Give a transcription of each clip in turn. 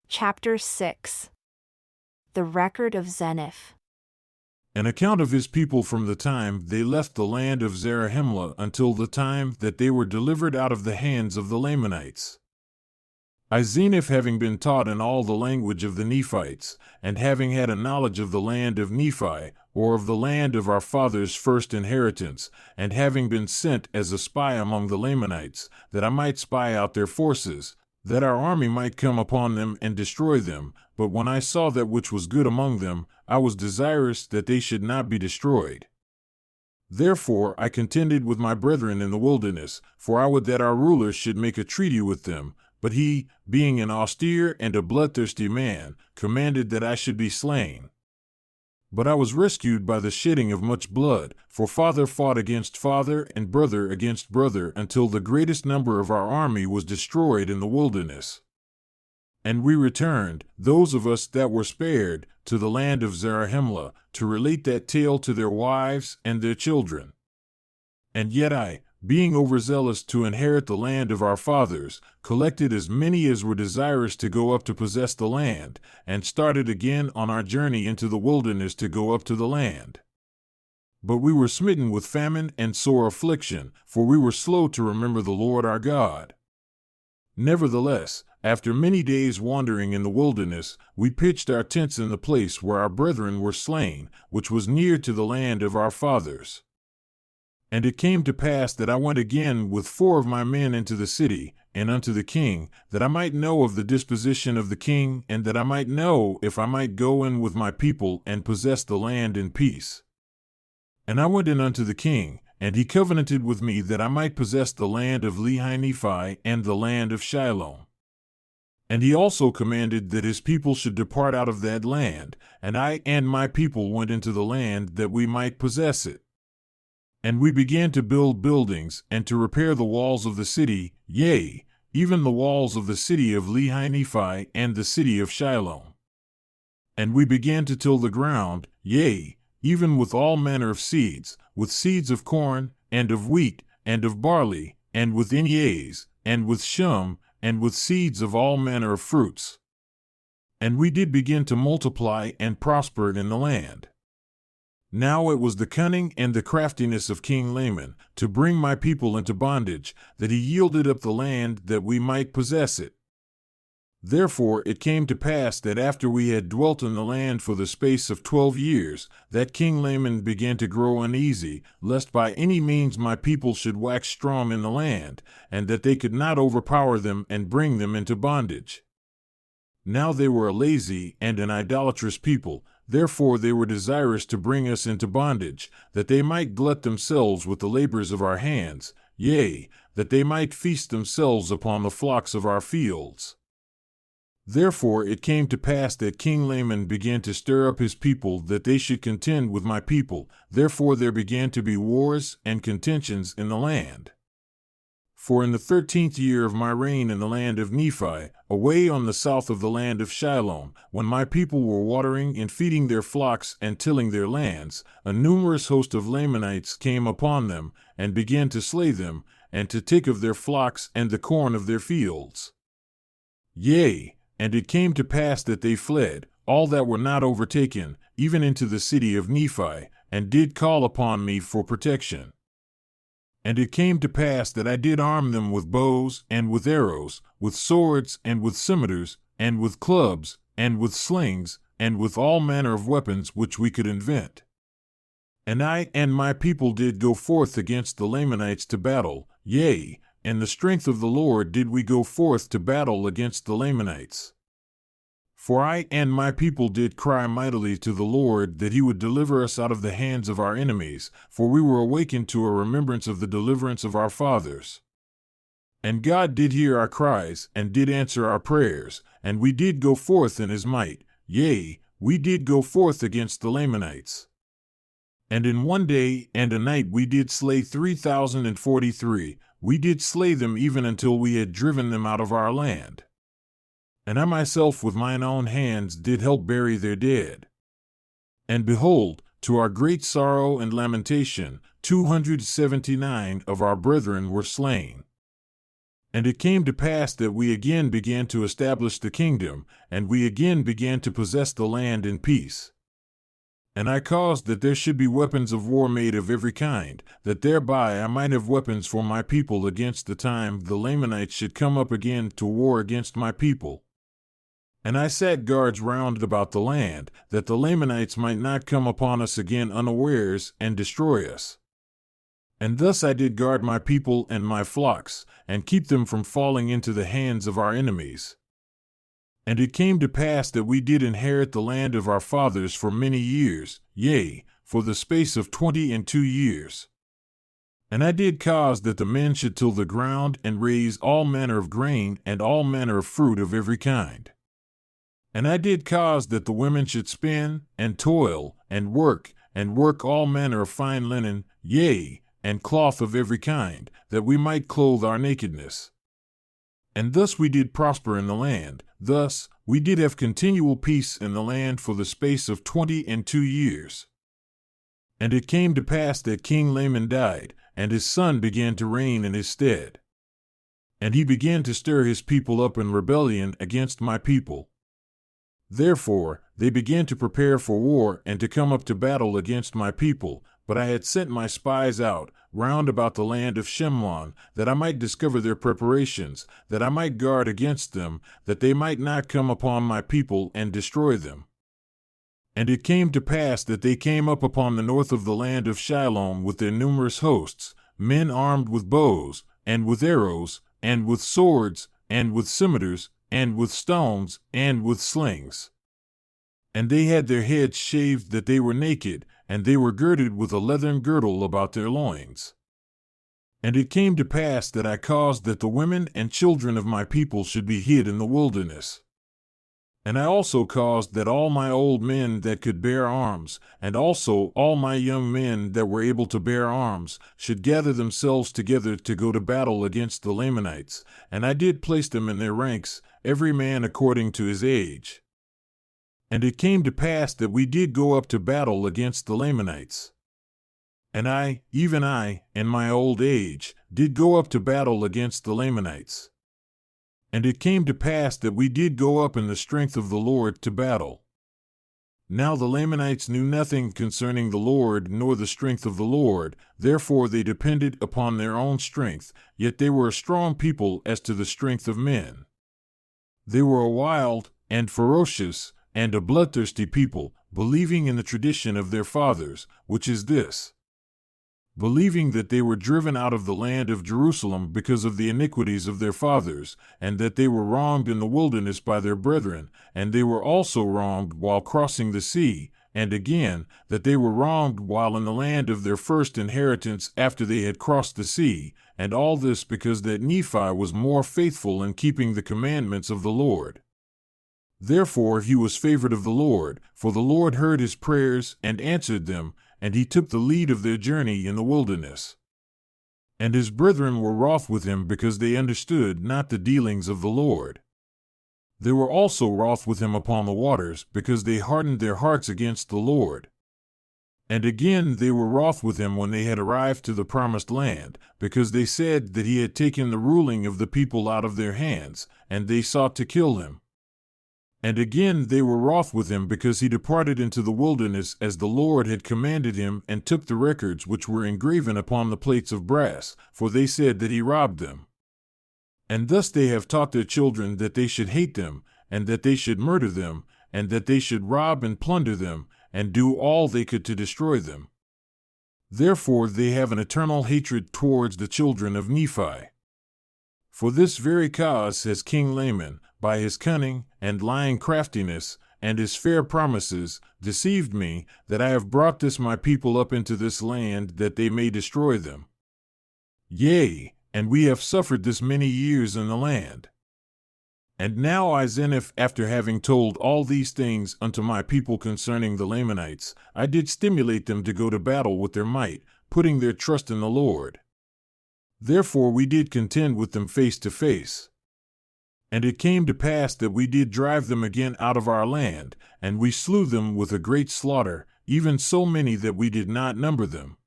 Chapter 6. The Record of Zenith. An account of his people from the time they left the land of Zarahemla until the time that they were delivered out of the hands of the Lamanites. Zenith, having been taught in all the language of the Nephites, and having had a knowledge of the land of Nephi, or of the land of our fathers' first inheritance, and having been sent as a spy among the Lamanites, that I might spy out their forces, that our army might come upon them and destroy them. But when I saw that which was good among them, I was desirous that they should not be destroyed. Therefore I contended with my brethren in the wilderness, for I would that our rulers should make a treaty with them. But he, being an austere and a bloodthirsty man, commanded that I should be slain. But I was rescued by the shedding of much blood, for father fought against father and brother against brother until the greatest number of our army was destroyed in the wilderness. And we returned, those of us that were spared, to the land of Zarahemla, to relate that tale to their wives and their children. And yet I, being overzealous to inherit the land of our fathers, collected as many as were desirous to go up to possess the land, and started again on our journey into the wilderness to go up to the land. But we were smitten with famine and sore affliction, for we were slow to remember the Lord our God. Nevertheless, after many days wandering in the wilderness, we pitched our tents in the place where our brethren were slain, which was near to the land of our fathers. And it came to pass that I went again with 4 of my men into the city, and unto the king, that I might know of the disposition of the king, and that I might know if I might go in with my people and possess the land in peace. And I went in unto the king, and he covenanted with me that I might possess the land of Lehi-Nephi and the land of Shiloh. And he also commanded that his people should depart out of that land, and I and my people went into the land that we might possess it. And we began to build buildings, and to repair the walls of the city, yea, even the walls of the city of Lehi-Nephi and the city of Shiloh. And we began to till the ground, yea, even with all manner of seeds, with seeds of corn, and of wheat, and of barley, and with inies, and with shum, and with seeds of all manner of fruits. And we did begin to multiply and prosper in the land. Now it was the cunning and the craftiness of King Laman, to bring my people into bondage, that he yielded up the land that we might possess it. Therefore it came to pass that after we had dwelt in the land for the space of 12 years, that King Laman began to grow uneasy, lest by any means my people should wax strong in the land, and that they could not overpower them and bring them into bondage. Now they were a lazy and an idolatrous people, therefore they were desirous to bring us into bondage, that they might glut themselves with the labors of our hands, yea, that they might feast themselves upon the flocks of our fields. Therefore it came to pass that King Laman began to stir up his people that they should contend with my people, therefore there began to be wars and contentions in the land. For in the 13th year of my reign in the land of Nephi, away on the south of the land of Shiloh, when my people were watering and feeding their flocks and tilling their lands, a numerous host of Lamanites came upon them, and began to slay them, and to take of their flocks and the corn of their fields. Yea, and it came to pass that they fled, all that were not overtaken, even into the city of Nephi, and did call upon me for protection. And it came to pass that I did arm them with bows, and with arrows, with swords, and with scimitars, and with clubs, and with slings, and with all manner of weapons which we could invent. And I and my people did go forth against the Lamanites to battle, yea, in the strength of the Lord did we go forth to battle against the Lamanites. For I and my people did cry mightily to the Lord that he would deliver us out of the hands of our enemies, for we were awakened to a remembrance of the deliverance of our fathers. And God did hear our cries, and did answer our prayers, and we did go forth in his might, yea, we did go forth against the Lamanites. And in one day and a night we did slay 3,043, we did slay them even until we had driven them out of our land. And I myself with mine own hands did help bury their dead. And behold, to our great sorrow and lamentation, 279 of our brethren were slain. And it came to pass that we again began to establish the kingdom, and we again began to possess the land in peace. And I caused that there should be weapons of war made of every kind, that thereby I might have weapons for my people against the time the Lamanites should come up again to war against my people. And I set guards round about the land, that the Lamanites might not come upon us again unawares and destroy us. And thus I did guard my people and my flocks, and keep them from falling into the hands of our enemies. And it came to pass that we did inherit the land of our fathers for many years, yea, for the space of 22 years. And I did cause that the men should till the ground and raise all manner of grain and all manner of fruit of every kind. And I did cause that the women should spin, and toil, and work all manner of fine linen, yea, and cloth of every kind, that we might clothe our nakedness. And thus we did prosper in the land, thus we did have continual peace in the land for the space of 22 years. And it came to pass that King Laman died, and his son began to reign in his stead. And he began to stir his people up in rebellion against my people. Therefore they began to prepare for war and to come up to battle against my people, but I had sent my spies out round about the land of Shemlon, that I might discover their preparations, that I might guard against them, that they might not come upon my people and destroy them. And it came to pass that they came up upon the north of the land of Shilom with their numerous hosts, men armed with bows, and with arrows, and with swords, and with scimitars, and with stones, and with slings. And they had their heads shaved that they were naked, and they were girded with a leathern girdle about their loins. And it came to pass that I caused that the women and children of my people should be hid in the wilderness. And I also caused that all my old men that could bear arms, and also all my young men that were able to bear arms, should gather themselves together to go to battle against the Lamanites, and I did place them in their ranks, every man according to his age. And it came to pass that we did go up to battle against the Lamanites. And I, even I, in my old age, did go up to battle against the Lamanites. And it came to pass that we did go up in the strength of the Lord to battle. Now the Lamanites knew nothing concerning the Lord nor the strength of the Lord, therefore they depended upon their own strength, yet they were a strong people as to the strength of men. They were a wild and ferocious and a bloodthirsty people, believing in the tradition of their fathers, which is this: believing that they were driven out of the land of Jerusalem because of the iniquities of their fathers, and that they were wronged in the wilderness by their brethren, and they were also wronged while crossing the sea, and again, that they were wronged while in the land of their first inheritance after they had crossed the sea, and all this because that Nephi was more faithful in keeping the commandments of the Lord. Therefore he was favored of the Lord, for the Lord heard his prayers and answered them, and he took the lead of their journey in the wilderness. And his brethren were wroth with him because they understood not the dealings of the Lord. They were also wroth with him upon the waters, because they hardened their hearts against the Lord. And again they were wroth with him when they had arrived to the promised land, because they said that he had taken the ruling of the people out of their hands, and they sought to kill him. And again they were wroth with him because he departed into the wilderness as the Lord had commanded him, and took the records which were engraven upon the plates of brass, for they said that he robbed them. And thus they have taught their children that they should hate them, and that they should murder them, and that they should rob and plunder them, and do all they could to destroy them. Therefore they have an eternal hatred towards the children of Nephi. For this very cause has King Laman, by his cunning and lying craftiness, and his fair promises, deceived me, that I have brought this my people up into this land, that they may destroy them. Yea, and we have suffered this many years in the land. And now I, Zeneph, after having told all these things unto my people concerning the Lamanites, I did stimulate them to go to battle with their might, putting their trust in the Lord. Therefore we did contend with them face to face. And it came to pass that we did drive them again out of our land, and we slew them with a great slaughter, even so many that we did not number them.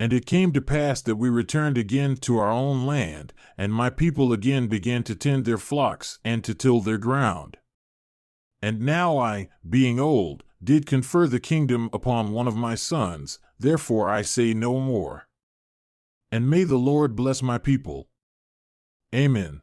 And it came to pass that we returned again to our own land, and my people again began to tend their flocks and to till their ground. And now I, being old, did confer the kingdom upon one of my sons, therefore I say no more. And may the Lord bless my people. Amen.